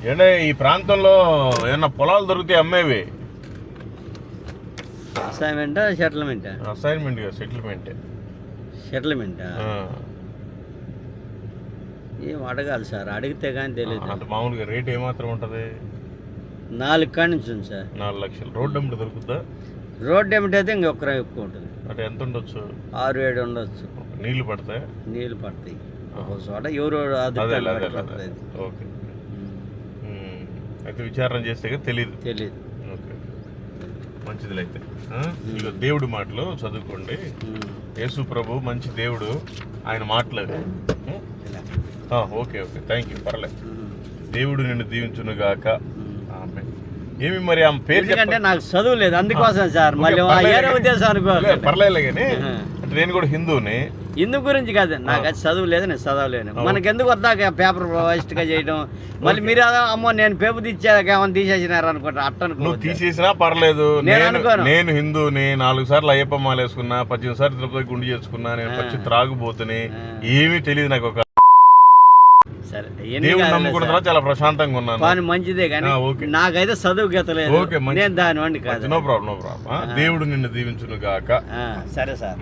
ఏంటే ఈ ప్రాంతంలో ఏమన్నా పొలాలు దొరికితే అమ్మేవి? అసైన్మెంటా సెటిల్మెంటా? Assignment settlement. సెటిల్మెంటా? ఏం అడగాలి సార్, అడిగితే కానీ తెలియదు. అంత మామూలుగా రేట్ ఏమాత్రం ఉంటుంది? 4 కాడి నుంచి ఉంది సార్. 4 లక్షలు. రోడ్డు అమ్మటి దొరుకుతుందా? రోడ్డు ఏమిటి అయితే ఇంకొక ఎక్కువ ఉంటుంది. అంటే ఎంత ఉండొచ్చు? 6-7 ఉండొచ్చు. నీళ్లు పడతాయి? నీళ్ళు పడతాయి ఒక చోట, ఎవరు ఓకే. అయితే విచారణ చేస్తే తెలియదు. ఓకే, మంచిది. అయితే ఇక దేవుడి మాటలు చదువుకోండి. యేసు ప్రభు మంచి దేవుడు, ఆయన మాటలు. ఓకే, థ్యాంక్ యూ, పర్లేదు. దేవుడు నిన్ను దీవించును గాక. ఏమి మరి ఆమె పేరు? అంటే నాకు చదువు లేదు, అందుకోసం సార్. మళ్ళీ ఉద్దేశం అనుకోవాలి. పర్లేదు కానీ అంటే నేను కూడా హిందూని. హిందూ గురించి కాదు, నాకు అది చదువు లేదు, నేను చదవలేను. మనకెందుకు వద్దాక పేపర్ వేస్ట్గా చేయడం? మళ్ళీ మీరు అమ్మో నేను పేపర్ తీసేదాక ఏమన్నా తీసేసినారు అనుకుంటా. నువ్వు తీసేసినా పర్లేదు. నేను హిందూని, 4 సార్లు అయ్యప్ప మాల వేసుకున్నా, 18 సార్లు తిరుపతి గుండు చేసుకున్నా, నేను పచ్చి త్రాగుబోతుని, ఏమీ తెలియదు నాకు. ఒక దేవుడు నమ్ముకున్న చాలా ప్రశాంతంగా ఉన్నాను. కానీ మంచిదే కానీ నాకైతే చదువు గీతలేదు. నేను దాని వండి కాదు. No problem. దేవుడు నిన్ను దీవించును గాక. సరే సార్.